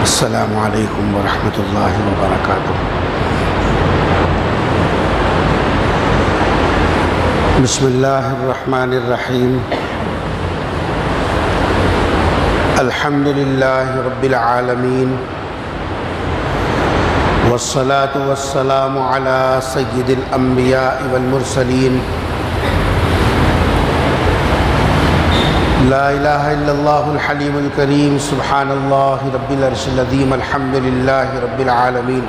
السلام علیکم ورحمۃ اللہ وبرکاتہ۔ بسم اللہ الرحمن الرحیم۔ الحمد للہ رب العالمین، والصلاة والسلام علی سید الانبیاء والمرسلین، لا الہ الا اللہ الحلیم الکریم، سبحان اللہ رب العرش العظیم، الحمد للہ رب العالمین۔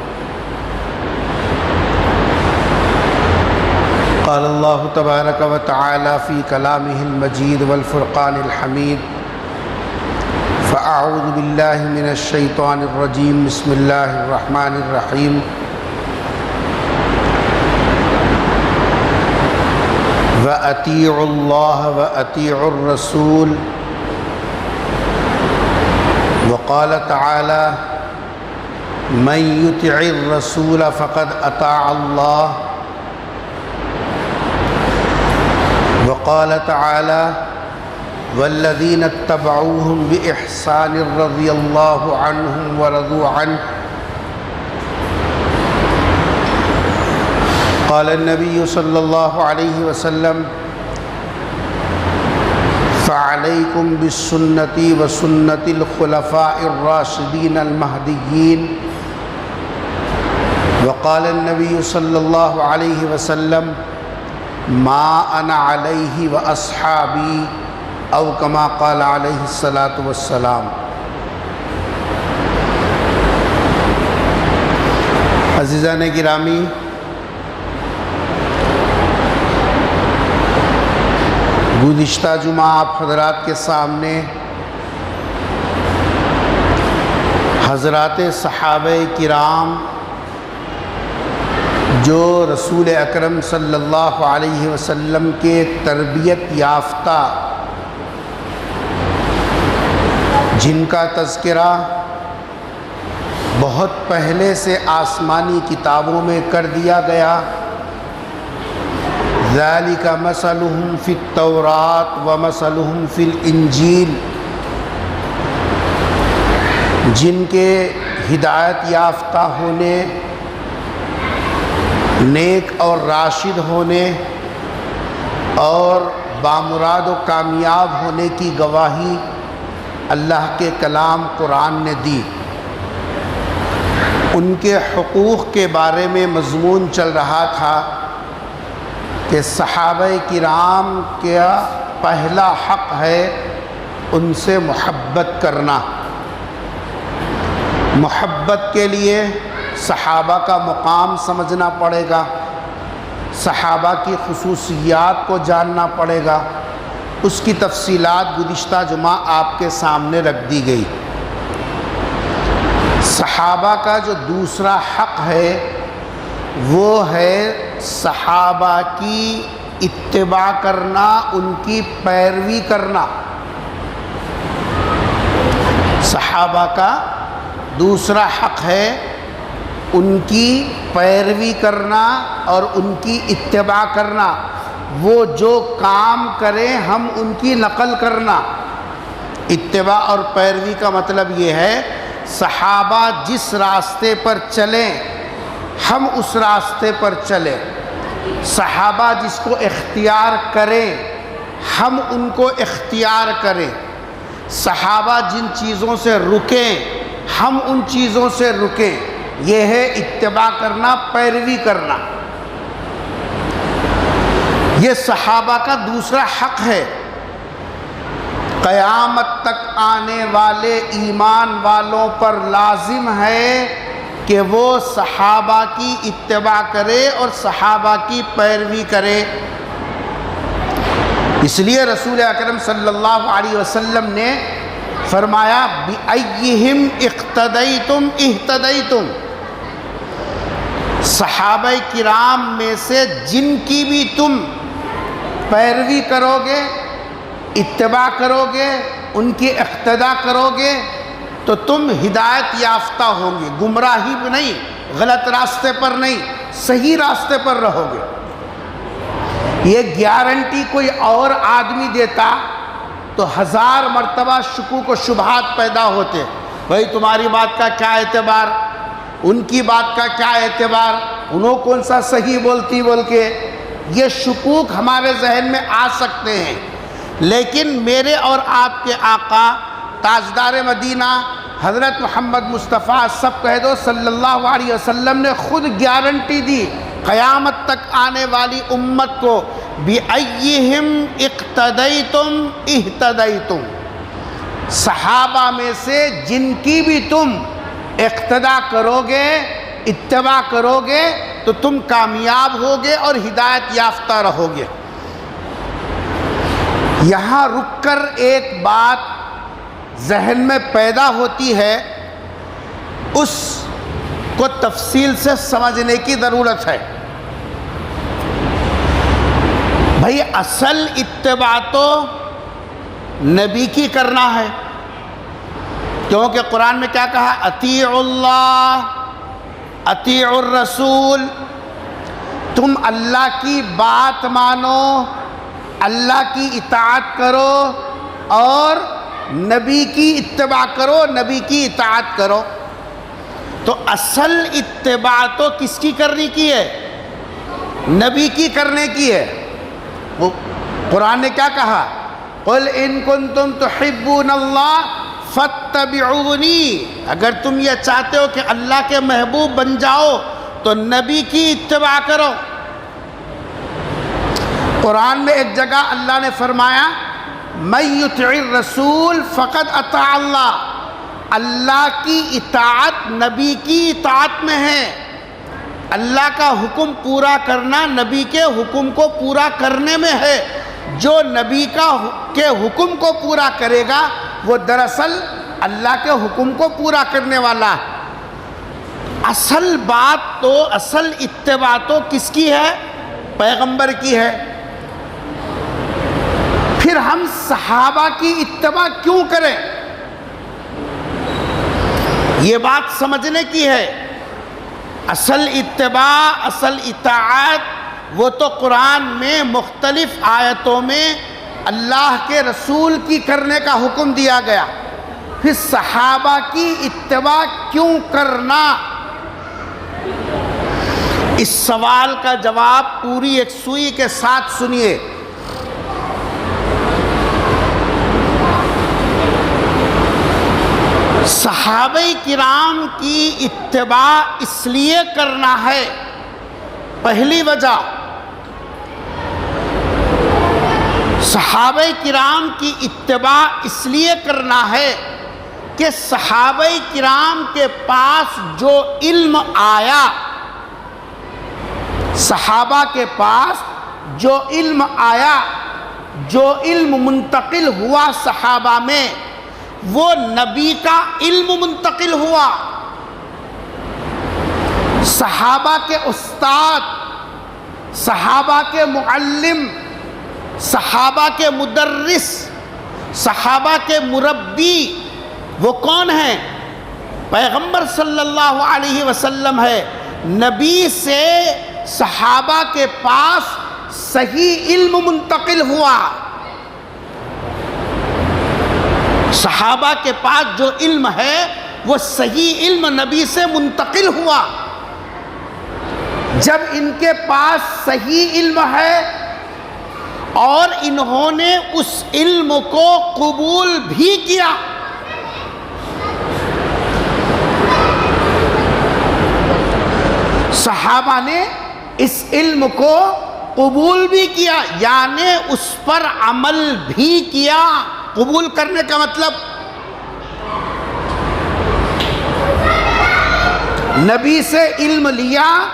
قال اللہ تبارک و تعالی فی کلامہ المجید والفرقان الحمید، فاعوذ باللہ من الشیطان الرجیم، بسم اللہ الرحمن الرحیم۔ وَأَطِيعُوا اللَّهَ وَأَطِيعُوا الرَّسُولَ، وقال تعالى مَن يُطِعِ الرَّسُولَ فَقَدْ أَطَاعَ اللَّهَ، وقال تعالى وَالَّذِينَ اتَّبَعُوهُم بِإِحْسَانٍ رَضِيَ اللَّهُ عَنْهُمْ وَرَضُوا عَنْهُ۔ قال النبی صلی اللہ علیہ وسلم فعلیکم بسنتی وسنت الخلفاء الراشدین المہدیین۔ وقال النبی صلی اللہ علیہ وسلم ما انا علیہ واصحابی، او کما قال علیہ الصلاۃ والسلام۔ عزیزان گرامی، گزشتہ جمعہ آپ حضرات کے سامنے حضرات صحابہ کرام جو رسول اکرم صلی اللہ علیہ وسلم کے تربیت یافتہ، جن کا تذکرہ بہت پہلے سے آسمانی کتابوں میں کر دیا گیا، ذَلِكَ مَثَلُهُمْ فِي التَّوْرَاةِ وَمَثَلُهُمْ فِي الْإِنْجِيلِ، جن کے ہدایت یافتہ ہونے، نیک اور راشد ہونے اور بامراد و کامیاب ہونے کی گواہی اللہ کے کلام قرآن نے دی۔ ان کے حقوق کے بارے میں مضمون چل رہا تھا کہ صحابہ کرام کا پہلا حق ہے ان سے محبت کرنا۔ محبت کے لیے صحابہ کا مقام سمجھنا پڑے گا، صحابہ کی خصوصیات کو جاننا پڑے گا۔ اس کی تفصیلات گزشتہ جمعہ آپ کے سامنے رکھ دی گئی۔ صحابہ کا جو دوسرا حق ہے وہ ہے صحابہ کی اتباع کرنا، ان کی پیروی کرنا۔ صحابہ کا دوسرا حق ہے ان کی پیروی کرنا اور ان کی اتباع کرنا۔ وہ جو کام کریں ہم ان کی نقل کرنا۔ اتباع اور پیروی کا مطلب یہ ہے صحابہ جس راستے پر چلیں ہم اس راستے پر چلیں، صحابہ جس کو اختیار کریں ہم ان کو اختیار کریں، صحابہ جن چیزوں سے رکیں ہم ان چیزوں سے رکیں۔ یہ ہے اتباع کرنا، پیروی کرنا۔ یہ صحابہ کا دوسرا حق ہے۔ قیامت تک آنے والے ایمان والوں پر لازم ہے کہ وہ صحابہ کی اتباع کرے اور صحابہ کی پیروی کرے۔ اس لیے رسول اکرم صلی اللہ علیہ وسلم نے فرمایا بِأَيِّهِمْ اقْتَدَيْتُمْ اِهْتَدَيْتُمْ، صحابہ کرام میں سے جن کی بھی تم پیروی کرو گے، اتباع کرو گے، ان کی اقتداء کرو گے تو تم ہدایت یافتہ ہوں گے، گمراہی بھی نہیں، غلط راستے پر نہیں، صحیح راستے پر رہو گے۔ یہ گارنٹی کوئی اور آدمی دیتا تو 1000 مرتبہ شکوک و شبہات پیدا ہوتے، بھائی تمہاری بات کا کیا اعتبار، ان کی بات کا کیا اعتبار، انہوں کون سا صحیح بولتی بول کے، یہ شکوک ہمارے ذہن میں آ سکتے ہیں۔ لیکن میرے اور آپ کے آقا تاجدار مدینہ حضرت محمد مصطفیٰ سب کہہ دو صلی اللہ علیہ وسلم نے خود گارنٹی دی قیامت تک آنے والی امت کو، بِأَيِّهِمْ اِقْتَدَيْتُمْ اِهْتَدَيْتُمْ، صحابہ میں سے جن کی بھی تم اقتدا کرو گے، اتباع کرو گے تو تم کامیاب ہوگے اور ہدایت یافتہ رہو گے۔ یہاں رک کر ایک بات ذہن میں پیدا ہوتی ہے، اس کو تفصیل سے سمجھنے کی ضرورت ہے۔ بھائی اصل اتباع تو نبی کی کرنا ہے، کیونکہ قرآن میں کیا کہا، اطیعوا اللہ اطیعوا الرسول، تم اللہ کی بات مانو، اللہ کی اطاعت کرو اور نبی کی اتباع کرو، نبی کی اطاعت کرو۔ تو اصل اتباع تو کس کی کرنے کی ہے، نبی کی کرنے کی ہے۔ وہ قرآن نے کیا کہا، قل ان کنتم تحبون اللہ فاتبعونی، اگر تم یہ چاہتے ہو کہ اللہ کے محبوب بن جاؤ تو نبی کی اتباع کرو۔ قرآن میں ایک جگہ اللہ نے فرمایا من یطع الرسول فقد اطاع اللہ، اللہ کی اطاعت نبی کی اطاعت میں ہے۔ اللہ کا حکم پورا کرنا نبی کے حکم کو پورا کرنے میں ہے۔ جو نبی کے حکم کو پورا کرے گا وہ دراصل اللہ کے حکم کو پورا کرنے والا ہے۔ اصل بات تو، اصل اتباع تو کس کی ہے، پیغمبر کی ہے۔ پھر ہم صحابہ کی اتباع کیوں کریں، یہ بات سمجھنے کی ہے۔ اصل اتباع، اصل اطاعت وہ تو قرآن میں مختلف آیتوں میں اللہ کے رسول کی کرنے کا حکم دیا گیا۔ پھر صحابہ کی اتباع کیوں کرنا، اس سوال کا جواب پوری یکسوئی کے ساتھ سنیے۔ صحابہ کرام کی اتباع اس لیے کرنا ہے، پہلی وجہ صحابہ کرام کی اتباع اس لیے کرنا ہے کہ صحابہ کرام کے پاس جو علم آیا، صحابہ کے پاس جو علم آیا، جو علم منتقل ہوا صحابہ میں، وہ نبی کا علم منتقل ہوا۔ صحابہ کے استاد، صحابہ کے معلم، صحابہ کے مدرس، صحابہ کے مربی وہ کون ہیں، پیغمبر صلی اللہ علیہ وسلم ہے۔ نبی سے صحابہ کے پاس صحیح علم منتقل ہوا، صحابہ کے پاس جو علم ہے وہ صحیح علم نبی سے منتقل ہوا۔ جب ان کے پاس صحیح علم ہے اور انہوں نے اس علم کو قبول بھی کیا، صحابہ نے اس علم کو قبول بھی کیا، یعنی اس پر عمل بھی کیا۔ قبول کرنے کا مطلب نبی سے علم لیا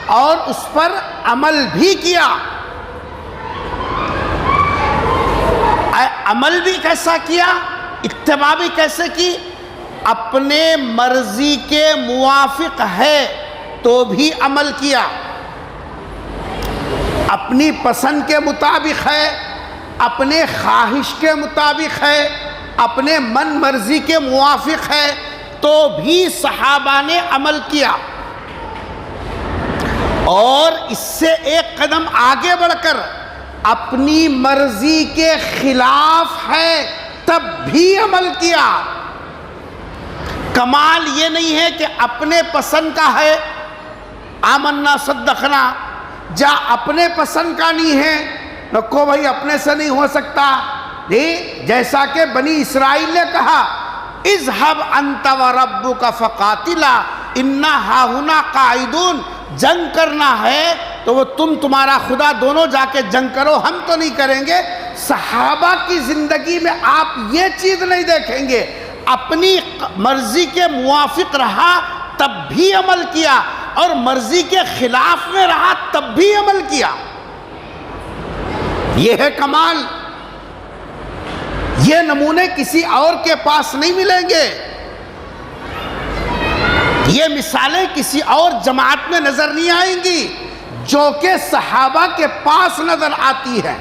اور اس پر عمل بھی کیا۔ عمل بھی کیسا کیا، اتباع بھی کیسے کی، اپنے مرضی کے موافق ہے تو بھی عمل کیا، اپنی پسند کے مطابق ہے، اپنے خواہش کے مطابق ہے، اپنے من مرضی کے موافق ہے تو بھی صحابہ نے عمل کیا۔ اور اس سے ایک قدم آگے بڑھ کر اپنی مرضی کے خلاف ہے تب بھی عمل کیا۔ کمال یہ نہیں ہے کہ اپنے پسند کا ہے آمنا صدقنا، جا اپنے پسند کا نہیں ہے نکو بھائی اپنے سے نہیں ہو سکتا، نہیں، جیسا کہ بنی اسرائیل نے کہا اذهب انت وربک فقاتلا انا ہاہنا قاعدون، جنگ کرنا ہے تو وہ تمہارا خدا دونوں جا کے جنگ کرو، ہم تو نہیں کریں گے۔ صحابہ کی زندگی میں آپ یہ چیز نہیں دیکھیں گے، اپنی مرضی کے موافق رہا تب بھی عمل کیا اور مرضی کے خلاف میں رہا تب بھی عمل کیا۔ یہ ہے کمال۔ یہ نمونے کسی اور کے پاس نہیں ملیں گے، یہ مثالیں کسی اور جماعت میں نظر نہیں آئیں گی جو کہ صحابہ کے پاس نظر آتی ہے۔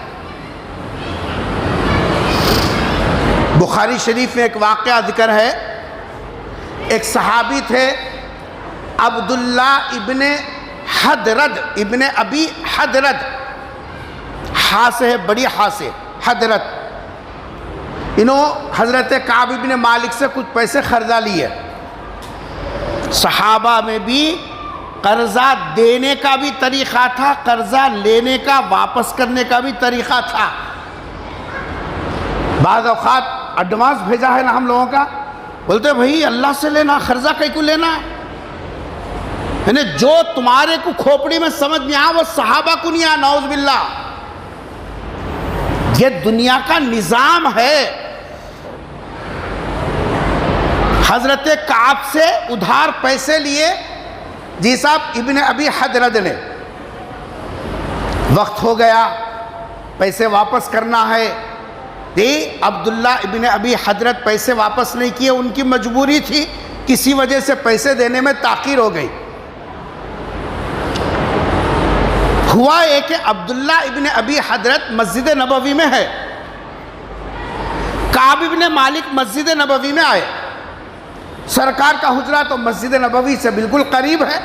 بخاری شریف میں ایک واقعہ ذکر ہے، ایک صحابی تھے عبداللہ ابن حدرد ابن ابی حدرد، ہاں سے ہے بڑی ہاں سے حدرد، انہوں حضرت کعب ابن مالک سے کچھ پیسے قرضہ لیے۔ صحابہ میں بھی قرضہ دینے کا بھی طریقہ تھا، قرضہ لینے کا واپس کرنے کا بھی طریقہ تھا۔ بعض اوقات ایڈوانس بھیجا ہے نا ہم لوگوں کا، بولتے بھائی اللہ سے لینا، قرضہ کہیں کو لینا ہے، یعنی جو تمہارے کو کھوپڑی میں سمجھ میں آ وہ صحابہ کو نہیں آ، نعوذ باللہ۔ یہ دنیا کا نظام ہے۔ حضرت کعب سے ادھار پیسے لیے جی صاحب ابن ابی حدرد نے، وقت ہو گیا پیسے واپس کرنا ہے، عبداللہ ابن ابی حدرد پیسے واپس نہیں کیے، ان کی مجبوری تھی، کسی وجہ سے پیسے دینے میں تاخیر ہو گئی۔ ہوا ہے کہ عبداللہ ابن ابی حدرد مسجد نبوی میں ہے، کعب ابن مالک مسجد نبوی میں آئے، سرکار کا حجرہ تو مسجد نبوی سے بالکل قریب ہے۔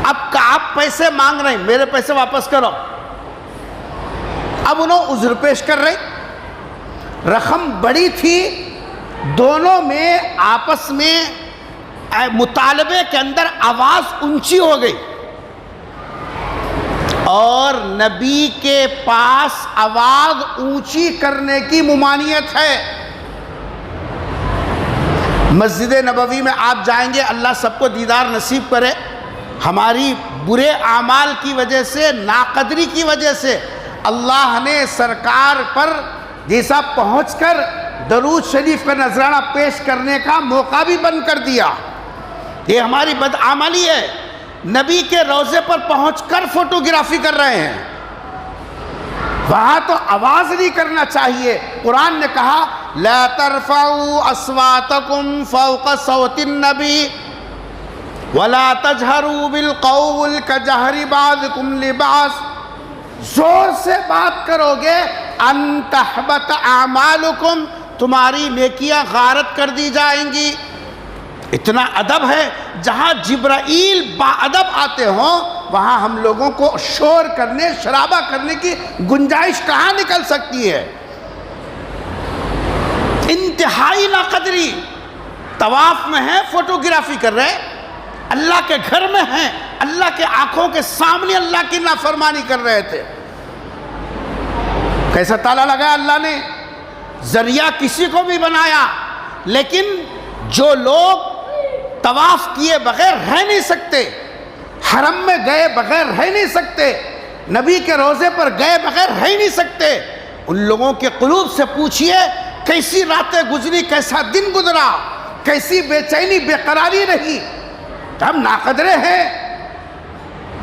اب کعب پیسے مانگ رہے ہیں، میرے پیسے واپس کرو۔ اب انہوں عذر پیش کر رہے، رقم بڑی تھی، دونوں میں آپس میں مطالبے کے اندر آواز اونچی ہو گئی، اور نبی کے پاس آواز اونچی کرنے کی ممانعت ہے۔ مسجد نبوی میں آپ جائیں گے، اللہ سب کو دیدار نصیب کرے، ہماری برے اعمال کی وجہ سے، ناقدری کی وجہ سے اللہ نے سرکار پر جیسا پہنچ کر درود شریف کا نذرانہ پیش کرنے کا موقع بھی بند کر دیا۔ یہ ہماری بدعملی ہے، نبی کے روضے پر پہنچ کر فوٹوگرافی کر رہے ہیں، وہاں تو آواز نہیں کرنا چاہیے۔ قرآن نے کہا لا ترفعوا اصواتکم فوق صوت النبی ولا تجہروا بالقول کجہر بعضکم لبعض، زور سے بات کرو گے ان تحبط اعمالکم، تمہاری نیکیاں غارت کر دی جائیں گی۔ اتنا ادب ہے، جہاں جبرائیل با ادب آتے ہوں وہاں ہم لوگوں کو شور کرنے، شرابہ کرنے کی گنجائش کہاں نکل سکتی ہے؟ انتہائی ناقدری۔ طواف میں ہیں، فوٹوگرافی کر رہے، اللہ کے گھر میں ہیں، اللہ کے آنکھوں کے سامنے اللہ کی نافرمانی کر رہے تھے۔ کیسا تالا لگایا اللہ نے، ذریعہ کسی کو بھی بنایا، لیکن جو لوگ طواف کیے بغیر رہ نہیں سکتے، حرم میں گئے بغیر رہ نہیں سکتے، نبی کے روضے پر گئے بغیر رہ نہیں سکتے، ان لوگوں کے قلوب سے پوچھئے کیسی راتیں گزری، کیسا دن گزرا، کیسی بے چینی بے قراری رہی۔ ہم ناقدرے ہیں،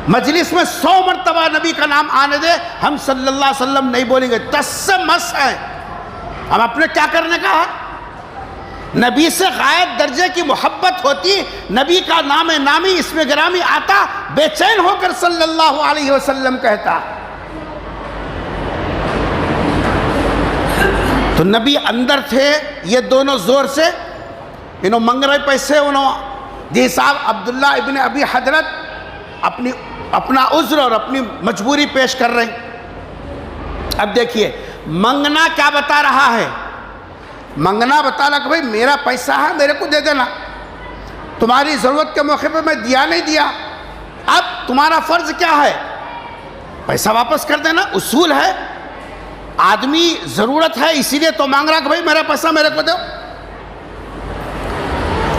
مجلس میں 100 مرتبہ نبی کا نام آنے دے، ہم صلی اللہ علیہ وسلم نہیں بولیں گے، 10 سے مس ہیں، ہم اپنے کیا کرنے کا ہے؟ نبی سے غائب درجے کی محبت ہوتی، نبی کا نام نامی اسم گرامی آتا، بے چین ہو کر صلی اللہ علیہ وسلم کہتا۔ تو نبی اندر تھے، یہ دونوں زور سے انہوں منگ رہے پیسے، انہوں جی صاحب عبداللہ ابن ابی حدرد اپنا عذر اور اپنی مجبوری پیش کر رہے ہیں۔ اب دیکھیے منگنا کیا بتا رہا ہے منگنا بتانا کہ بھائی میرا پیسہ ہے میرے کو دے دینا، تمہاری ضرورت کے موقع پہ میں دیا نہیں دیا، اب تمہارا فرض کیا ہے؟ پیسہ واپس کر دینا، اصول ہے۔ آدمی ضرورت ہے اسی لیے تو مانگ رہا کہ بھائی میرا پیسہ میرے کو دو۔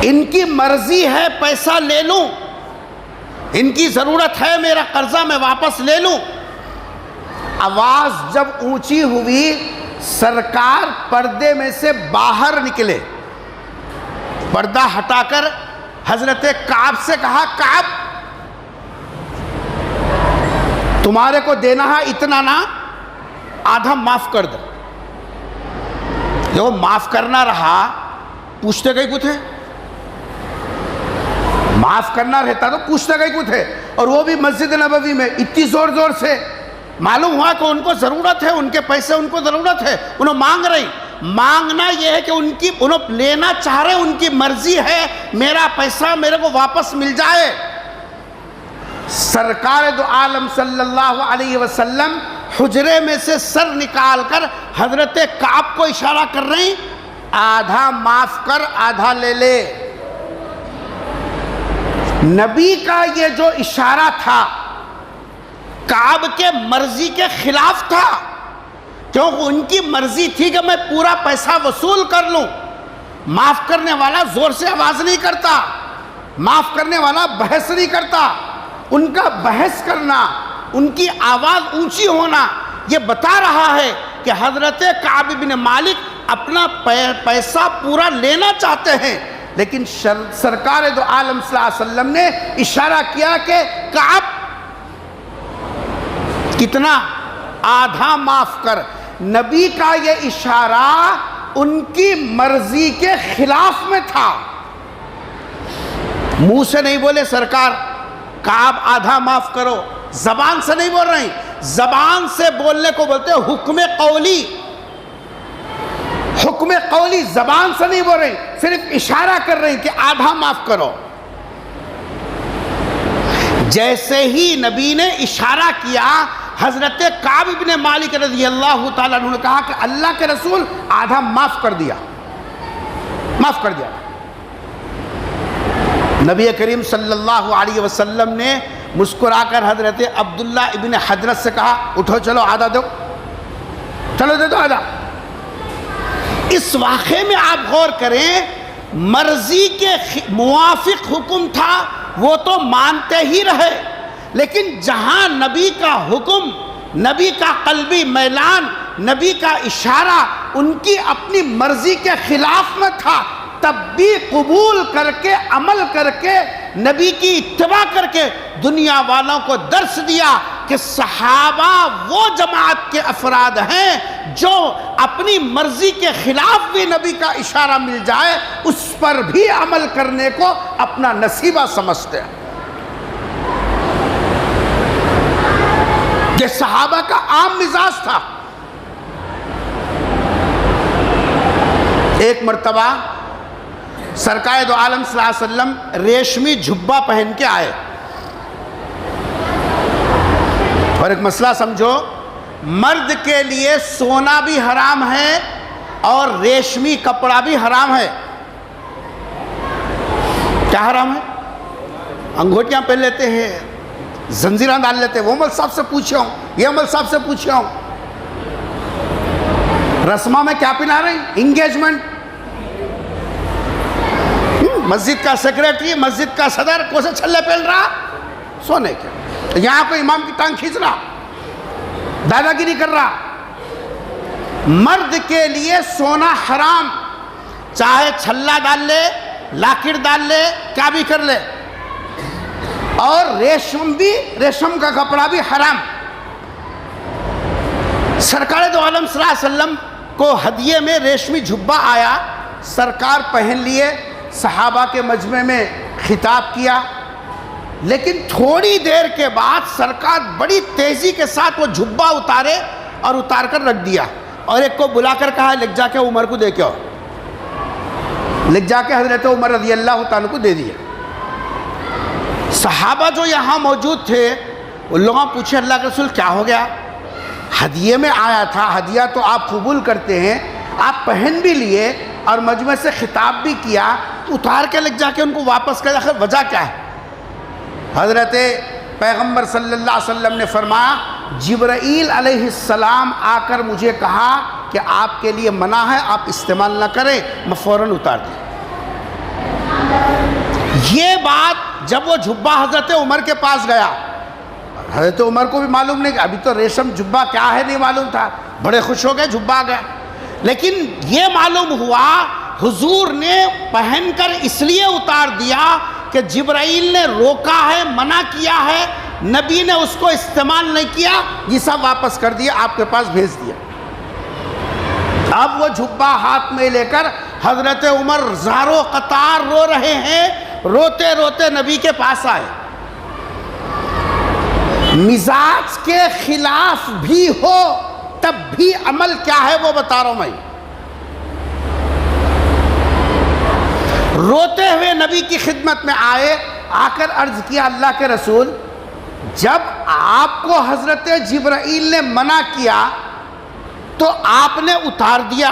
ان کی مرضی ہے پیسہ لے لوں، ان کی ضرورت ہے میرا قرضہ میں واپس لے لوں۔ آواز جب اونچی ہوئی، سرکار پردے میں سے باہر نکلے، پردہ ہٹا کر حضرت کعب سے کہا، کعب تمہارے کو دینا ہے اتنا نہ، آدھا معاف کر دو۔ جو معاف کرنا رہا، پوچھتے گئے کو تھے، معاف کرنا رہتا تو پوچھتے گئے کو تھے، اور وہ بھی مسجد نبوی میں اتنی زور زور سے۔ معلوم ہوا کہ ان کو ضرورت ہے، ان کے پیسے ان کو ضرورت ہے، انہوں مانگ رہی۔ مانگنا یہ ہے کہ انہوں لینا چاہ رہے، ان کی مرضی ہے میرا پیسہ میرے کو واپس مل جائے۔ سرکار دو عالم صلی اللہ علیہ وسلم حجرے میں سے سر نکال کر حضرت کعب کو اشارہ کر رہی، آدھا معاف کر آدھا لے لے۔ نبی کا یہ جو اشارہ تھا کعب کے مرضی کے خلاف تھا، کیونکہ ان کی مرضی تھی کہ میں پورا پیسہ وصول کر لوں۔ معاف کرنے والا زور سے آواز نہیں کرتا، معاف کرنے والا بحث نہیں کرتا۔ ان کا بحث کرنا، ان کی آواز اونچی ہونا، یہ بتا رہا ہے کہ حضرت کعب بن مالک اپنا پیسہ پورا لینا چاہتے ہیں، لیکن سرکار دو عالم صلی اللہ علیہ وسلم نے اشارہ کیا کہ کعب کتنا؟ آدھا معاف کر۔ نبی کا یہ اشارہ ان کی مرضی کے خلاف میں تھا۔ منہ سے نہیں بولے سرکار کعب آدھا معاف کرو، زبان سے نہیں بول رہے ہیں، زبان سے بولنے کو بولتے ہیں حکم قولی۔ حکم قولی زبان سے نہیں بول رہے ہیں، صرف اشارہ کر رہے ہیں کہ آدھا معاف کرو۔ جیسے ہی نبی نے اشارہ کیا، حضرت کعب بن مالک رضی اللہ تعالیٰ عنہ نے کہا کہ اللہ کے رسول آدھا معاف کر دیا، معاف کر دیا۔ نبی کریم صلی اللہ علیہ وسلم نے مسکرا کر حضرت عبداللہ ابن حضرت سے کہا، اٹھو چلو آدھا دو، چلو دے دو آدھا۔ اس واقعے میں آپ غور کریں، مرضی کے موافق حکم تھا وہ تو مانتے ہی رہے، لیکن جہاں نبی کا حکم، نبی کا قلبی میلان، نبی کا اشارہ ان کی اپنی مرضی کے خلاف میں تھا، تب بھی قبول کر کے عمل کر کے نبی کی اتباع کر کے دنیا والوں کو درس دیا کہ صحابہ وہ جماعت کے افراد ہیں جو اپنی مرضی کے خلاف بھی نبی کا اشارہ مل جائے اس پر بھی عمل کرنے کو اپنا نصیبہ سمجھتے ہیں۔ یہ صحابہ کا عام مزاج تھا۔ ایک مرتبہ سرکار دو عالم صلی اللہ علیہ وسلم ریشمی جھبا پہن کے آئے، اور ایک مسئلہ سمجھو، مرد کے لیے سونا بھی حرام ہے اور ریشمی کپڑا بھی حرام ہے۔ کیا حرام ہے؟ انگوٹیاں پہن لیتے ہیں، زنجیراں ڈال لیتے ہیں، وہ مول صاحب سے پوچھے ہوں، یہ مول صاحب سے پوچھے ہوں۔ رسمہ میں کیا پہنا رہے ہیں؟ انگیجمنٹ۔ مسجد کا سیکریٹری، مسجد کا صدر کو سے چھلے پہن رہا، سونے کے یہاں کوئی امام کی ٹانگ کھینچ رہا، دادا گیری کر رہا۔ مرد کے لیے سونا حرام، چاہے چھلا ڈال لے، لاکڑ ڈال لے، کیا بھی کر لے، اور ریشم کا کپڑا بھی حرام۔ سرکار دو عالم صلی اللہ علیہ وسلم کو ہدیے میں ریشمی جھبا آیا، سرکار پہن لیے، صحابہ کے مجمع میں خطاب کیا، لیکن تھوڑی دیر کے بعد سرکار بڑی تیزی کے ساتھ وہ جھبا اتارے اور اتار کر رکھ دیا، اور ایک کو بلا کر کہا لکھ جا کے عمر کو دے کے آؤ۔ لکھ جا کے حضرت عمر رضی اللہ تعالیٰ کو دے دیا۔ صحابہ جو یہاں موجود تھے ان لوگوں نے پوچھے اللہ کے رسول کیا ہو گیا؟ ہدیے میں آیا تھا، ہدیہ تو آپ قبول کرتے ہیں، آپ پہن بھی لیے اور مجمع سے خطاب بھی کیا، اتار کے لگ جا کے ان کو واپس کر، آخر وجہ کیا ہے؟ حضرت پیغمبر صلی اللہ علیہ وسلم نے فرمایا جبرائیل علیہ السلام آ کر مجھے کہا کہ آپ کے لیے منع ہے، آپ استعمال نہ کریں، میں فوراً اتار دیا۔ یہ بات جب وہ جھبا حضرت عمر کے پاس گیا، حضرت عمر کو بھی معلوم نہیں کہ ابھی تو ریشم جھبا کیا ہے نہیں معلوم تھا، بڑے خوش ہو گئے، جھبا آ گیا۔ لیکن یہ معلوم ہوا حضور نے پہن کر اس لیے اتار دیا کہ جبرائیل نے روکا ہے، منع کیا ہے، نبی نے اس کو استعمال نہیں کیا، یہ سب واپس کر دیا، آپ کے پاس بھیج دیا۔ اب وہ جھبا ہاتھ میں لے کر حضرت عمر زارو قطار رو رہے ہیں، روتے روتے نبی کے پاس آئے۔ مزاج کے خلاف بھی ہو تب بھی عمل کیا ہے وہ بتا رہا ہوں میں۔ روتے ہوئے نبی کی خدمت میں آئے، آ کر عرض کیا اللہ کے رسول، جب آپ کو حضرت جبرائیل نے منع کیا تو آپ نے اتار دیا،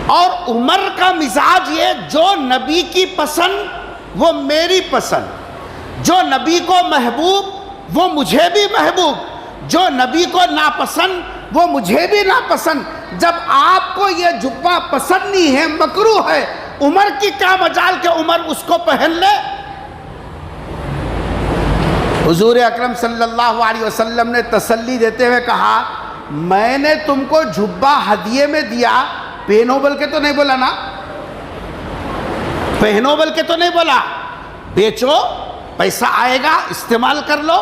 اور عمر کا مزاج یہ جو نبی کی پسند وہ میری پسند، جو نبی کو محبوب وہ مجھے بھی محبوب، جو نبی کو ناپسند وہ مجھے بھی ناپسند۔ جب آپ کو یہ جبہ پسند نہیں ہے، مکروہ ہے، عمر کی کیا مجال کہ عمر اس کو پہن لے؟ حضور اکرم صلی اللہ علیہ وسلم نے تسلی دیتے ہوئے کہا میں نے تم کو جبہ ہدیے میں دیا، پہنو بل کے تو نہیں بولا نا، پہنو بل کے تو نہیں بولا، بیچو پیسہ آئے گا استعمال کر لو،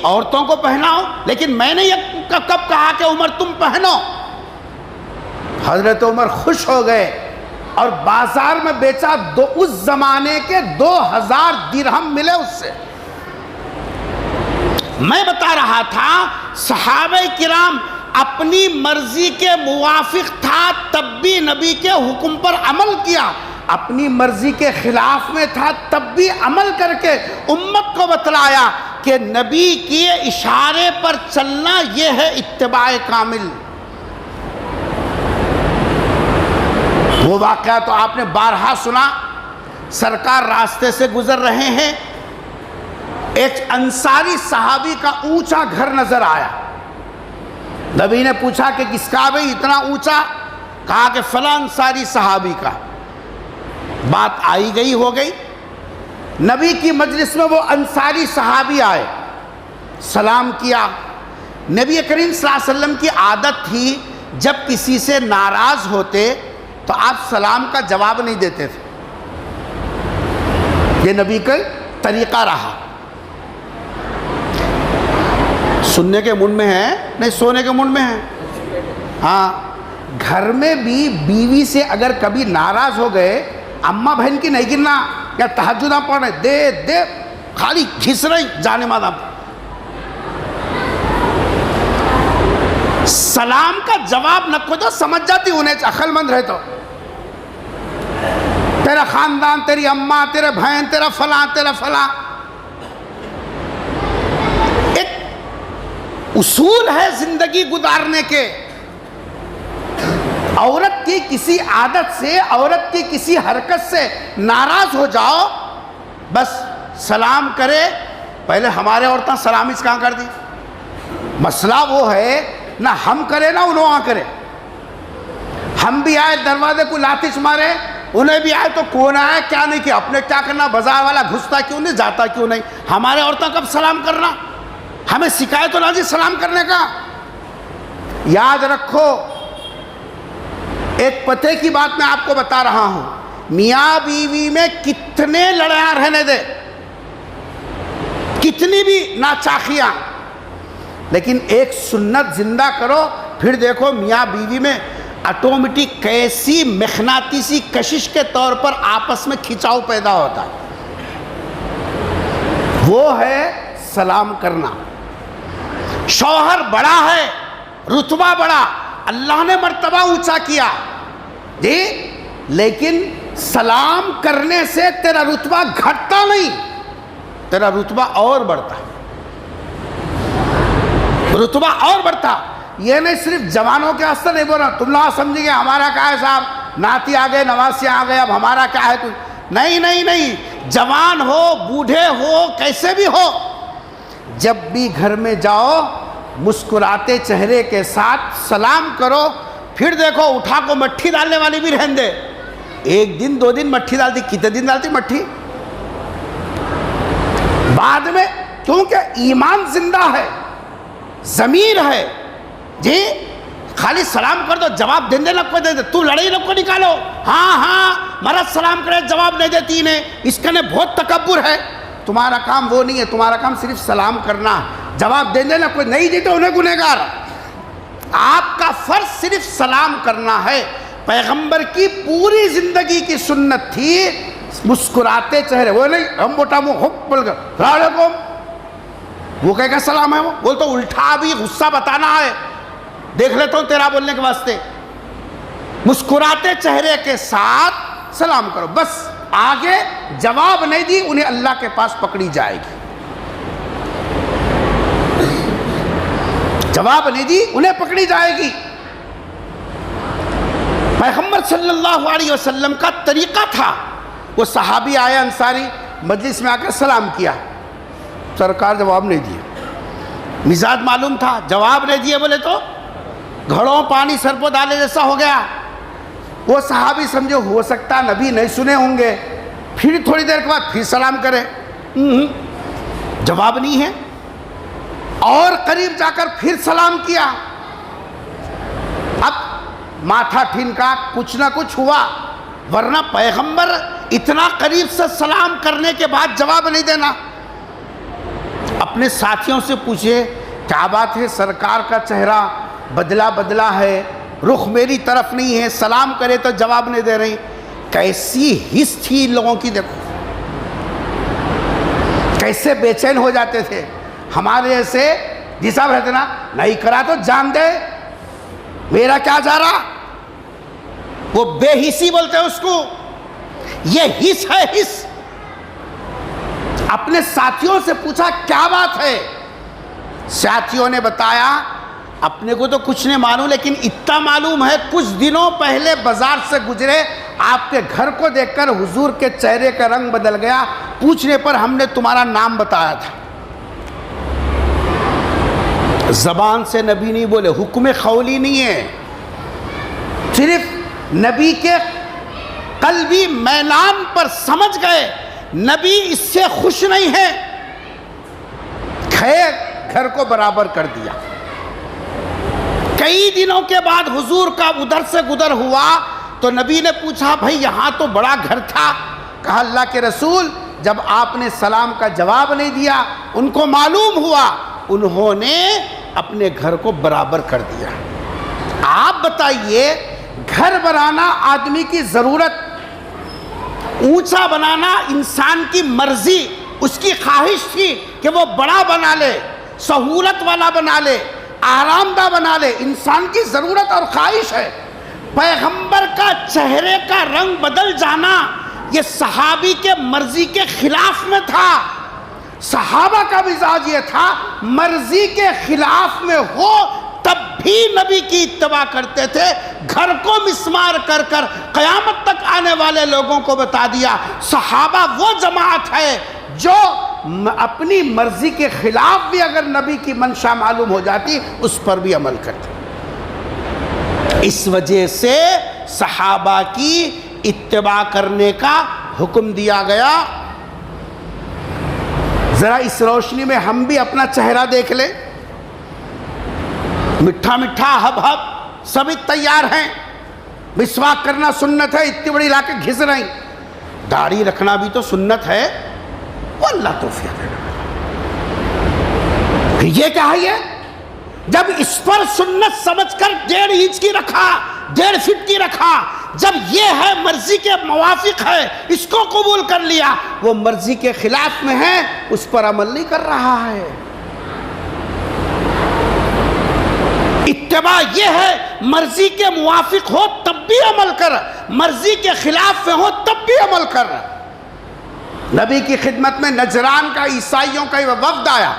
عورتوں کو پہناؤ، لیکن میں نے یہ کب کہا کہ عمر تم پہنو؟ حضرت عمر خوش ہو گئے اور بازار میں بیچا، اس زمانے کے 2000 درہم ملے اس سے۔ میں بتا رہا تھا صحابہ کرام اپنی مرضی کے موافق تھا تب بھی نبی کے حکم پر عمل کیا، اپنی مرضی کے خلاف میں تھا تب بھی عمل کر کے امت کو بتلایا کہ نبی کے اشارے پر چلنا یہ ہے اتباع کامل۔ وہ واقعہ تو آپ نے بارہا سنا، سرکار راستے سے گزر رہے ہیں، ایک انصاری صحابی کا اونچا گھر نظر آیا، نبی نے پوچھا کہ کس کا بھئی اتنا اونچا؟ کہا کہ فلاں انصاری صحابی کا۔ بات آئی گئی ہو گئی، نبی کی مجلس میں وہ انصاری صحابی آئے، سلام کیا۔ نبی کریم صلی اللہ علیہ وسلم کی عادت تھی جب کسی سے ناراض ہوتے تو آپ سلام کا جواب نہیں دیتے تھے، یہ نبی کا طریقہ رہا۔ سننے کے من میں ہے نہیں سونے کے من میں ہے؟ ہاں، گھر میں بھی بیوی سے اگر کبھی ناراض ہو گئے، اماں بہن کی نہیں گرنا یا تہجد نہ پڑھ رہے، دے خالی گھس رہی جانے مادا، سلام کا جواب نہ کھوجو، سمجھ جاتی انہیں عقل مند رہے تو، تیرا خاندان، تیری اماں، تیرے بہن، تیرا فلاں تیرا فلاں، ایک اصول ہے زندگی گزارنے کے۔ عورت کی کسی عادت سے، عورت کی کسی حرکت سے ناراض ہو جاؤ، بس سلام کرے، پہلے ہمارے عورتیں سلامی کہاں کر دی، مسئلہ وہ ہے نہ ہم کرے نہ انہوں آ کرے، ہم بھی آئے دروازے کو لاتش مارے، انہیں بھی آئے تو کون آئے کیا نہیں کیا، اپنے کیا کرنا، بازار والا گھستا کیوں نہیں، جاتا کیوں نہیں، ہمارے عورتیں کب سلام کرنا، ہمیں سکھائے تو نہ جی سلام کرنے کا۔ یاد رکھو، ایک پتے کی بات میں آپ کو بتا رہا ہوں، میاں بیوی میں کتنے لڑائیاں رہنے دے، کتنی بھی ناچاخیاں، لیکن ایک سنت زندہ کرو، پھر دیکھو میاں بیوی میں آٹومیٹک کیسی مغناطیسی کشش کے طور پر آپس میں کھچاؤ پیدا ہوتا ہے، وہ ہے سلام کرنا۔ شوہر بڑا ہے، رتبہ بڑا، اللہ نے مرتبہ اونچا کیا جی، لیکن سلام کرنے سے تیرا رتبہ گھٹتا نہیں، تیرا رتبہ اور بڑھتا، رتبہ اور بڑھتا۔ یہ نہیں صرف جوانوں کے واسطے نہیں بول رہا، تم لوگ سمجھیں گے ہمارا کیا ہے صاحب، ناتی آ گئے، نواسی آ گئے، اب ہمارا کیا ہے کچھ نہیں نہیں نہیں، جوان ہو بوڑھے ہو کیسے بھی ہو، جب بھی گھر میں جاؤ مسکراتے چہرے کے ساتھ سلام کرو. پھر دیکھو اٹھا کو مٹھی ڈالنے والی بھی رہن دے، ایک دن دو دن مٹھی ڈالتی، کتنے دن ڈالتی مٹھی بعد میں، کیونکہ ایمان زندہ ہے، ضمیر ہے جی. خالی سلام کر دو، جواب دینے لگ کو دے دے، تو لڑائی لوگ کو نکالو، ہاں ہاں مرد سلام کرے جواب نہیں دیتی نے، اس کا نے بہت تکبر ہے. تمہارا کام وہ نہیں ہے، تمہارا کام صرف سلام کرنا، جواب دینے لگ کوئی نہیں دیتے انہیں گنہگار. آپ کا فرض صرف سلام کرنا ہے. پیغمبر کی پوری زندگی کی سنت تھی مسکراتے چہرے، وہ نہیں ہم موٹا منہ ہپ بول کر السلام علیکم، وہ کہے گا سلام ہے، وہ بول تو الٹا بھی غصہ بتانا ہے، دیکھ لیتا ہوں تیرا بولنے کے واسطے. مسکراتے چہرے کے ساتھ سلام کرو، بس آگے جواب نہیں دی انہیں اللہ کے پاس پکڑی جائے گی، جواب نہیں دی انہیں پکڑی جائے گی. پیغمبر صلی اللہ علیہ وسلم کا طریقہ تھا. وہ صحابی آئے انصاری، مجلس میں آ کر سلام کیا، سرکار جواب نہیں دیا. مزاج معلوم تھا، جواب نہیں دیے بولے تو گھڑوں پانی سر پہ ڈالے جیسا ہو گیا. وہ صحابی سمجھے ہو سکتا نبی نہیں سنے ہوں گے، پھر تھوڑی دیر کے بعد پھر سلام کرے، جواب نہیں ہے. اور قریب جا کر پھر سلام کیا، اب ماتھا ٹھنکا، کچھ نہ کچھ ہوا، ورنہ پیغمبر اتنا قریب سے سلام کرنے کے بعد جواب نہیں دینا. اپنے ساتھیوں سے پوچھے کیا بات ہے، سرکار کا چہرہ بدلا ہے، رخ میری طرف نہیں ہے، سلام کرے تو جواب نہیں دے رہی. کیسی حس تھی ان لوگوں کی، دیکھو کیسے بے چین ہو جاتے تھے. ہمارے ایسے جی صاحب رہتے نا، نہیں کرا تو جان دے، میرا کیا جا رہا، وہ بے حسی بولتے ہیں اس کو. یہ حس ہے، حس. اپنے ساتھیوں سے پوچھا کیا بات ہے، ساتھیوں نے بتایا اپنے کو تو کچھ نہیں معلوم، لیکن اتنا معلوم ہے کچھ دنوں پہلے بازار سے گزرے، آپ کے گھر کو دیکھ کر حضور کے چہرے کا رنگ بدل گیا، پوچھنے پر ہم نے تمہارا نام بتایا تھا. زبان سے نبی نہیں بولے، حکم قولی نہیں ہے، صرف نبی کے قلبی میلان پر سمجھ گئے نبی اس سے خوش نہیں ہے، گھر کو برابر کر دیا. کئی دنوں کے بعد حضور کا ادھر سے گزر ہوا تو نبی نے پوچھا بھائی یہاں تو بڑا گھر تھا. کہا اللہ کے رسول جب آپ نے سلام کا جواب نہیں دیا ان کو معلوم ہوا، انہوں نے اپنے گھر کو برابر کر دیا. آپ بتائیے گھر بنانا آدمی کی ضرورت، اونچا بنانا انسان کی مرضی، اس کی خواہش تھی کہ وہ بڑا بنا لے، سہولت والا بنا لے، آرام دہ بنا لے، انسان کی ضرورت اور خواہش ہے. پیغمبر کا چہرے کا رنگ بدل جانا یہ صحابی کے مرضی کے خلاف میں تھا. صحابہ کا مزاج یہ تھا مرضی کے خلاف میں ہو تب بھی نبی کی اتباع کرتے تھے. گھر کو مسمار کر کر قیامت تک آنے والے لوگوں کو بتا دیا صحابہ وہ جماعت ہے جو اپنی مرضی کے خلاف بھی اگر نبی کی منشا معلوم ہو جاتی اس پر بھی عمل کرتے. اس وجہ سے صحابہ کی اتباع کرنے کا حکم دیا گیا. ذرا اس روشنی میں ہم بھی اپنا چہرہ دیکھ لیں. مٹھا مٹھا ہب ہب سبھی تیار ہیں، مسواک کرنا سنت ہے، اتنی بڑی لا کے گھس رہی، داڑھی رکھنا بھی تو سنت ہے، وہ اللہ توفیق دینا. یہ کیا ہے، یہ جب اس پر سنت سمجھ کر 1.5 انچ کی رکھا، 1.5 فٹ کی رکھا، جب یہ ہے مرضی کے موافق ہے اس کو قبول کر لیا، وہ مرضی کے خلاف میں ہے اس پر عمل نہیں کر رہا ہے. اتباع یہ ہے مرضی کے موافق ہو تب بھی عمل کر، مرضی کے خلاف میں ہو تب بھی عمل کر. نبی کی خدمت میں نجران کا عیسائیوں کا وفد آیا،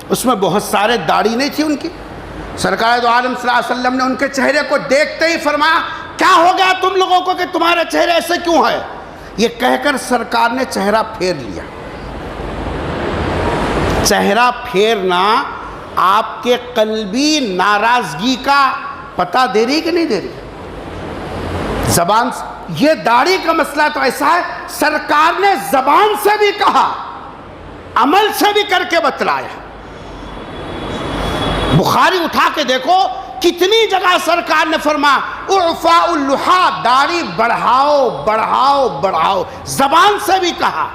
اس میں بہت سارے داڑھی نہیں تھی ان کی، سرکار دو عالم صلی اللہ علیہ وسلم نے ان کے چہرے کو دیکھتے ہی فرمایا کیا ہو گیا تم لوگوں کو کہ تمہارے چہرے ایسے کیوں ہے؟ یہ کہہ کر سرکار نے چہرہ پھیر لیا۔ چہرہ پھیرنا آپ کے قلبی ناراضگی کا پتہ دے رہی کہ نہیں دے رہی؟ زبان یہ داڑھی کا مسئلہ تو ایسا ہے، سرکار نے زبان سے بھی کہا، عمل سے بھی کر کے بتلایا۔ بخاری اٹھا کے دیکھو کتنی جگہ سرکار نے فرمایا اعفاء اللحا، داڑھی بڑھاؤ بڑھاؤ بڑھاؤ، زبان سے بھی کہا،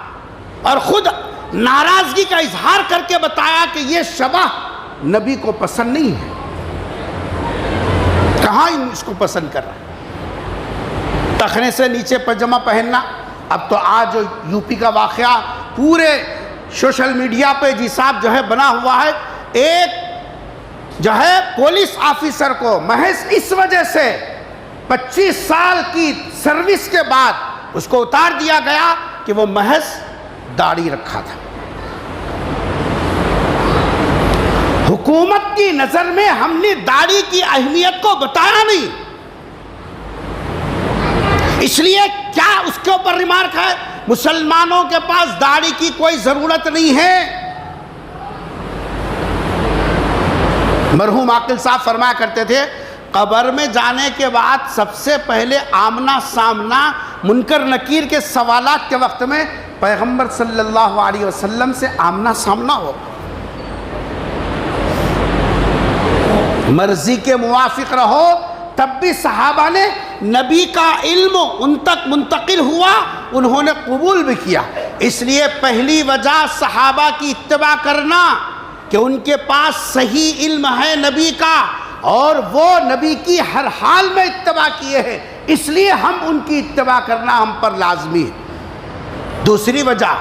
اور خود ناراضگی کا اظہار کر کے بتایا کہ یہ شبہ نبی کو پسند نہیں ہے۔ کہاں اس کو پسند کر رہا ہے؟ ٹخنے سے نیچے پاجامہ پہننا، اب تو آج جو یو پی کا واقعہ پورے سوشل میڈیا پہ جی صاحب جو ہے بنا ہوا ہے، ایک جو ہے پولیس آفیسر کو محض اس وجہ سے 25 سال کی سروس کے بعد اس کو اتار دیا گیا کہ وہ محض داڑھی رکھا تھا۔ حکومت کی نظر میں ہم نے داڑھی کی اہمیت کو بتایا نہیں، اس لیے کیا اس کے اوپر ریمارک ہے مسلمانوں کے پاس داڑھی کی کوئی ضرورت نہیں ہے۔ مرحوم عاقل صاحب فرمایا کرتے تھے قبر میں جانے کے بعد سب سے پہلے آمنا سامنا منکر نکیر کے سوالات کے وقت میں پیغمبر صلی اللہ علیہ وسلم سے آمنا سامنا ہو، مرضی کے موافق رہو، تب بھی صحابہ نے نبی کا علم ان تک منتقل ہوا، انہوں نے قبول بھی کیا۔ اس لیے پہلی وجہ صحابہ کی اتباع کرنا کہ ان کے پاس صحیح علم ہے نبی کا، اور وہ نبی کی ہر حال میں اتباع کیے ہیں، اس لیے ہم ان کی اتباع کرنا ہم پر لازمی ہے۔ دوسری وجہ،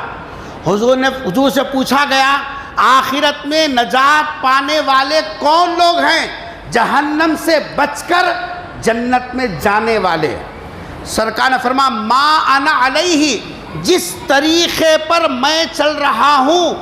حضور سے پوچھا گیا آخرت میں نجات پانے والے کون لوگ ہیں؟ جہنم سے بچ کر جنت میں جانے والے۔ سرکار نے فرمایا ما انا علیہ، جس طریقے پر میں چل رہا ہوں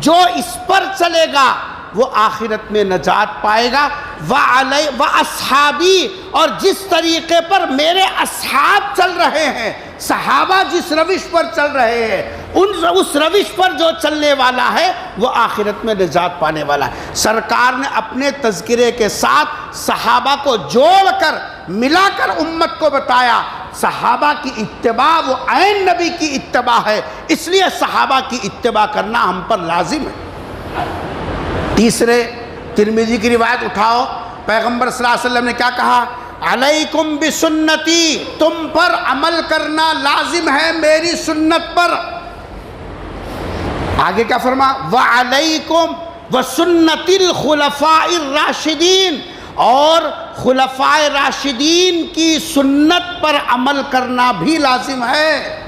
جو اس پر چلے گا وہ آخرت میں نجات پائے گا، وَأَصْحَابِي، اور جس طریقے پر میرے اصحاب چل رہے ہیں، صحابہ جس روش پر چل رہے ہیں، اس روش پر جو چلنے والا ہے وہ آخرت میں نجات پانے والا ہے۔ سرکار نے اپنے تذکرے کے ساتھ صحابہ کو جوڑ کر ملا کر امت کو بتایا صحابہ کی اتباع وہ عین نبی کی اتباع ہے، اس لیے صحابہ کی اتباع کرنا ہم پر لازم ہے۔ تیسرے ترمذی کی روایت اٹھاؤ، پیغمبر صلی اللہ علیہ وسلم نے کیا کہا؟ علیکم بسنتی، تم پر عمل کرنا لازم ہے میری سنت پر۔ آگے کیا فرما؟ وعلیکم وسنت الخلفاء الراشدین، اور خلفاء راشدین کی سنت پر عمل کرنا بھی لازم ہے۔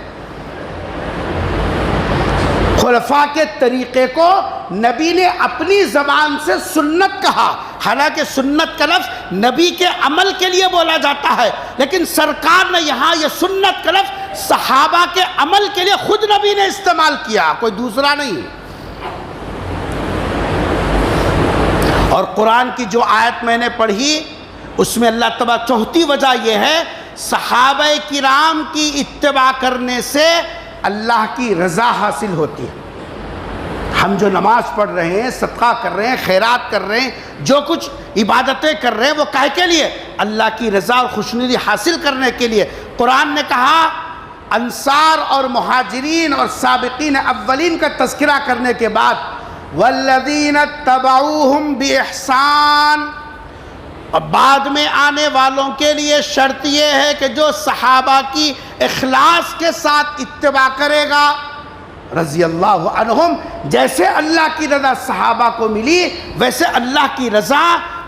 خلفاء کے طریقے کو نبی نے اپنی زبان سے سنت کہا، حالانکہ سنت کا لفظ نبی کے عمل کے لیے بولا جاتا ہے، لیکن سرکار نے یہاں یہ سنت کا لفظ صحابہ کے عمل کے لیے خود نبی نے استعمال کیا، کوئی دوسرا نہیں۔ اور قرآن کی جو آیت میں نے پڑھی اس میں اللہ تبارک چوتھی وجہ یہ ہے صحابہ کرام کی اتباع کرنے سے اللہ کی رضا حاصل ہوتی ہے۔ ہم جو نماز پڑھ رہے ہیں، صدقہ کر رہے ہیں، خیرات کر رہے ہیں، جو کچھ عبادتیں کر رہے ہیں وہ کاہے کے لیے؟ اللہ کی رضا اور خوشنودی حاصل کرنے کے لیے۔ قرآن نے کہا انصار اور مہاجرین اور سابقین اولین کا تذکرہ کرنے کے بعد والذین اتبعوہم بإحسان، اور بعد میں آنے والوں کے لیے شرط یہ ہے کہ جو صحابہ کی اخلاص کے ساتھ اتباع کرے گا رضی اللہ عنہم، جیسے اللہ کی رضا صحابہ کو ملی ویسے اللہ کی رضا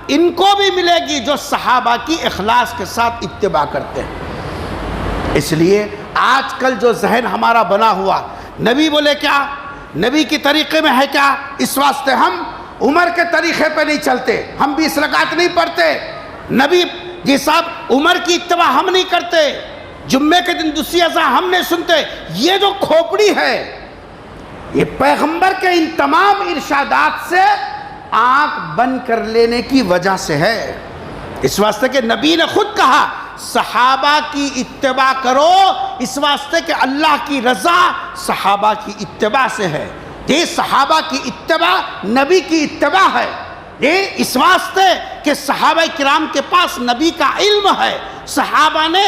ان کو بھی ملے گی جو صحابہ کی اخلاص کے ساتھ اتباع کرتے ہیں۔ اس لیے آج کل جو ذہن ہمارا بنا ہوا، نبی بولے کیا، نبی کی طریقے میں ہے کیا، اس واسطے ہم عمر کے طریقے پہ نہیں چلتے، ہم 20 رکعت نہیں پڑھتے، نبی جی صاحب عمر کی اتباع ہم نہیں کرتے، جمعے کے دن دوسری اذان ہم نہیں سنتے۔ یہ جو کھوپڑی ہے یہ پیغمبر کے ان تمام ارشادات سے آنکھ بند کر لینے کی وجہ سے ہے۔ اس واسطے کہ نبی نے خود کہا صحابہ کی اتباع کرو، اس واسطے کہ اللہ کی رضا صحابہ کی اتباع سے ہے۔ یہ صحابہ کی اتباع نبی کی اتباع ہے۔ یہ اس واسطے کہ صحابہ کرام کے پاس نبی کا علم ہے، صحابہ نے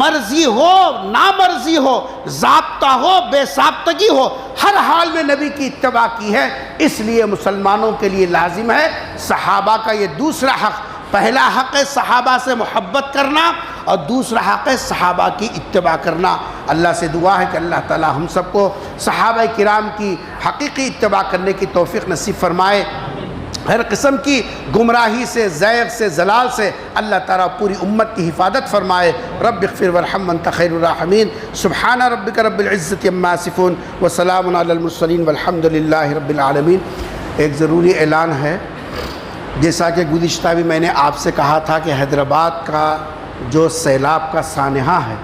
مرضی ہو نامرضی ہو، ضابطہ ہو بے ضابطگی ہو، ہر حال میں نبی کی اتباع کی ہے۔ اس لیے مسلمانوں کے لیے لازم ہے صحابہ کا یہ دوسرا حق۔ پہلا حق ہے صحابہ سے محبت کرنا، اور دوسرا حق ہے صحابہ کی اتباع کرنا۔ اللہ سے دعا ہے کہ اللہ تعالی ہم سب کو صحابہ کرام کی حقیقی اتباع کرنے کی توفیق نصیب فرمائے۔ ہر قسم کی گمراہی سے، زیغ سے، ضلال سے اللہ تعالیٰ پوری امت کی حفاظت فرمائے۔ رب اغفر وارحم انت خیر الراحمین۔ سبحان ربک رب العزت عما یصفون وسلام علی المرسلین والحمد للہ رب العالمین۔ ایک ضروری اعلان ہے، جیسا کہ گزشتہ بھی میں نے آپ سے کہا تھا کہ حیدرآباد کا جو سیلاب کا سانحہ ہے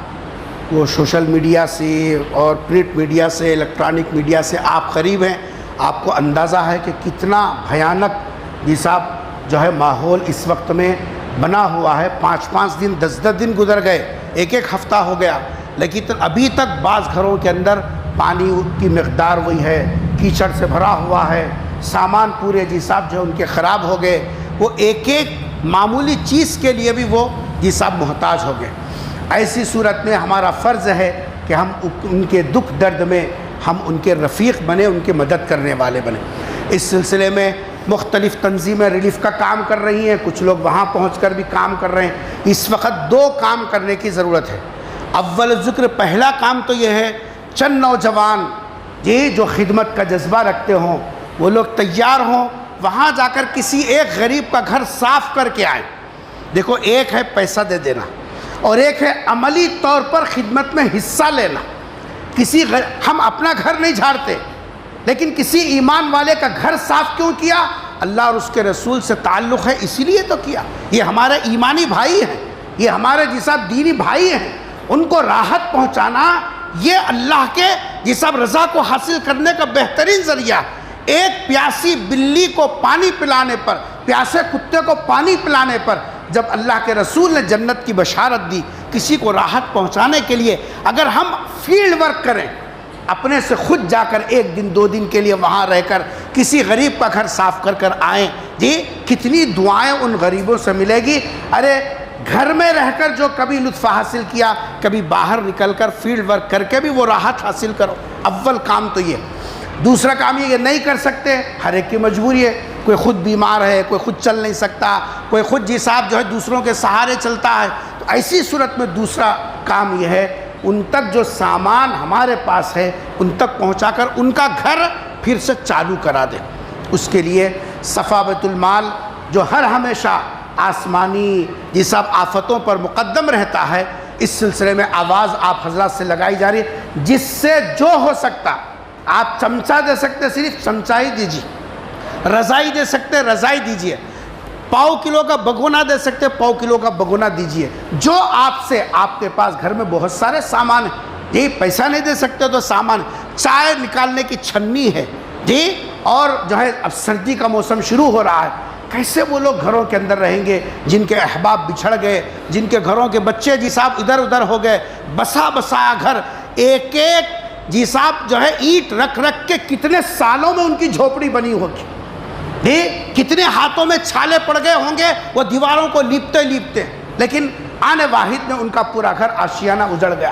وہ سوشل میڈیا سے اور پرنٹ میڈیا سے، الیکٹرانک میڈیا سے آپ قریب ہیں، آپ کو اندازہ ہے کہ کتنا بھیانک صاحب جو ہے ماحول اس وقت میں بنا ہوا ہے۔ 5 دن 10 دن گزر گئے، ایک ہفتہ ہو گیا، لیکن ابھی تک بعض گھروں کے اندر پانی کی مقدار وہی ہے، کیچڑ سے بھرا ہوا ہے، سامان پورے صاحب جو ان کے خراب ہو گئے۔ وہ ایک معمولی چیز کے لیے بھی وہ صاحب محتاج ہو گئے۔ ایسی صورت میں ہمارا فرض ہے کہ ہم ان کے دکھ درد میں ہم ان کے رفیق بنے، ان کے مدد کرنے والے بنے۔ اس سلسلے میں مختلف تنظیمیں ریلیف کا کام کر رہی ہیں، کچھ لوگ وہاں پہنچ کر بھی کام کر رہے ہیں۔ اس وقت 2 کام کرنے کی ضرورت ہے۔ اول ذکر پہلا کام تو یہ ہے، چند نوجوان جو خدمت کا جذبہ رکھتے ہوں وہ لوگ تیار ہوں، وہاں جا کر کسی ایک غریب کا گھر صاف کر کے آئیں۔ دیکھو، ایک ہے پیسہ دے دینا اور ایک ہے عملی طور پر خدمت میں حصہ لینا۔ ہم اپنا گھر نہیں جھاڑتے، لیکن کسی ایمان والے کا گھر صاف کیوں کیا؟ اللہ اور اس کے رسول سے تعلق ہے، اسی لیے تو کیا۔ یہ ہمارے ایمانی بھائی ہیں، یہ ہمارے دینی بھائی ہیں، ان کو راحت پہنچانا یہ اللہ کے رضا کو حاصل کرنے کا بہترین ذریعہ۔ ایک پیاسی بلی کو پانی پلانے پر، پیاسے کتے کو پانی پلانے پر جب اللہ کے رسول نے جنت کی بشارت دی، کسی کو راحت پہنچانے کے لیے اگر ہم فیلڈ ورک کریں، اپنے سے خود جا کر 1 دن 2 دن کے لیے وہاں رہ کر کسی غریب کا گھر صاف کر آئیں، کتنی دعائیں ان غریبوں سے ملے گی۔ ارے گھر میں رہ کر جو کبھی لطف حاصل کیا، کبھی باہر نکل کر فیلڈ ورک کر کے بھی وہ راحت حاصل کرو۔ اول کام تو یہ۔ دوسرا کام یہ نہیں کر سکتے، ہر ایک کی مجبوری ہے، کوئی خود بیمار ہے، کوئی خود چل نہیں سکتا، کوئی خود صاحب جو ہے دوسروں کے سہارے چلتا ہے، تو ایسی صورت میں دوسرا کام یہ ہے، ان تک جو سامان ہمارے پاس ہے ان تک پہنچا کر ان کا گھر پھر سے چالو کرا دیں۔ اس کے لیے صفا بیت المال جو ہر ہمیشہ آسمانی صاحب آفتوں پر مقدم رہتا ہے، اس سلسلے میں آواز آپ حضرات سے لگائی جا رہی ہے، جس سے جو ہو سکتا۔ آپ چمچہ دے سکتے، صرف چمچہ ہی دیجیے، رضائی دے سکتے رضائی دیجیے، پاؤ کلو کا بگونا دے سکتے پاؤ کلو کا بگونا دیجیے۔ جو آپ کے پاس گھر میں بہت سارے سامان ہیں، پیسہ نہیں دے سکتے تو سامان، چائے نکالنے کی چھنی ہے اور جو ہے اب سردی کا موسم شروع ہو رہا ہے، کیسے وہ لوگ گھروں کے اندر رہیں گے جن کے احباب بچھڑ گئے، جن کے گھروں کے بچے صاحب ادھر ادھر ہو گئے، بسایا گھر، ایک صاحب جو ہے اینٹ رکھ کے کتنے سالوں میں ان کی جھوپڑی بنی ہوگی، کتنے ہاتھوں میں چھالے پڑ گئے ہوں گے وہ دیواروں کو لیپتے، لیکن آنے واحد میں ان کا پورا گھر آشیانہ اجڑ گیا۔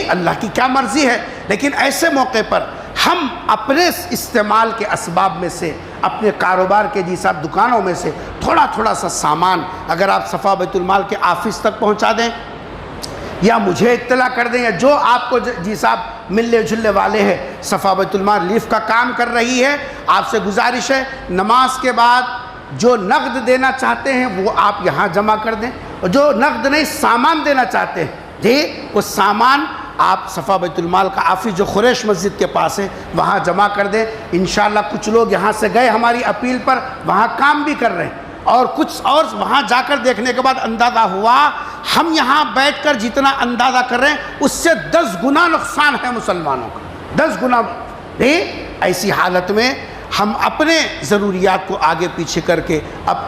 اللہ کی کیا مرضی ہے۔ لیکن ایسے موقع پر ہم اپنے استعمال کے اسباب میں سے، اپنے کاروبار کے صاحب دکانوں میں سے تھوڑا سا سامان اگر آپ صفا بیت المال کے آفس تک پہنچا دیں یا مجھے اطلاع کر دیں، یا جو آپ کو صاحب ملنے جلنے والے ہیں، صفا بیت المال ریلیف کا کام کر رہی ہے، آپ سے گزارش ہے نماز کے بعد جو نقد دینا چاہتے ہیں وہ آپ یہاں جمع کر دیں، اور جو نقد نہیں سامان دینا چاہتے ہیں وہ سامان آپ صفا بیت المال کا آفس جو قریش مسجد کے پاس ہے وہاں جمع کر دیں۔ انشاءاللہ کچھ لوگ یہاں سے گئے ہماری اپیل پر، وہاں کام بھی کر رہے ہیں، اور کچھ اور وہاں جا کر دیکھنے کے بعد اندازہ ہوا ہم یہاں بیٹھ کر جتنا اندازہ کر رہے ہیں اس سے 10 گنا نقصان ہے مسلمانوں کا، 10 گنا۔ ایسی حالت میں ہم اپنے ضروریات کو آگے پیچھے کر کے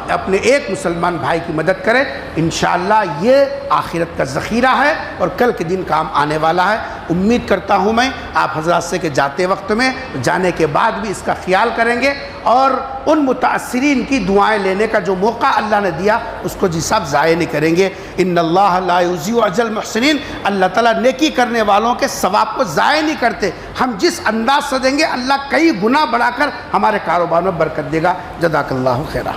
اپنے ایک مسلمان بھائی کی مدد کریں، انشاءاللہ یہ آخرت کا ذخیرہ ہے اور کل کے دن کام آنے والا ہے۔ امید کرتا ہوں میں آپ حضرات سے کہ جاتے وقت میں، جانے کے بعد بھی اس کا خیال کریں گے اور ان متاثرین کی دعائیں لینے کا جو موقع اللہ نے دیا اس کو جی صاحب ضائع نہیں کریں گے۔ ان اللہ لا یضیع اجر المحسنین، اللہ تعالیٰ نیکی کرنے والوں کے ثواب کو ضائع نہیں کرتے۔ ہم جس انداز سے دیں گے اللہ کئی گنا بڑھا کر ہمارے کاروبار میں برکت دے گا۔ جزاک اللہ خیرہ۔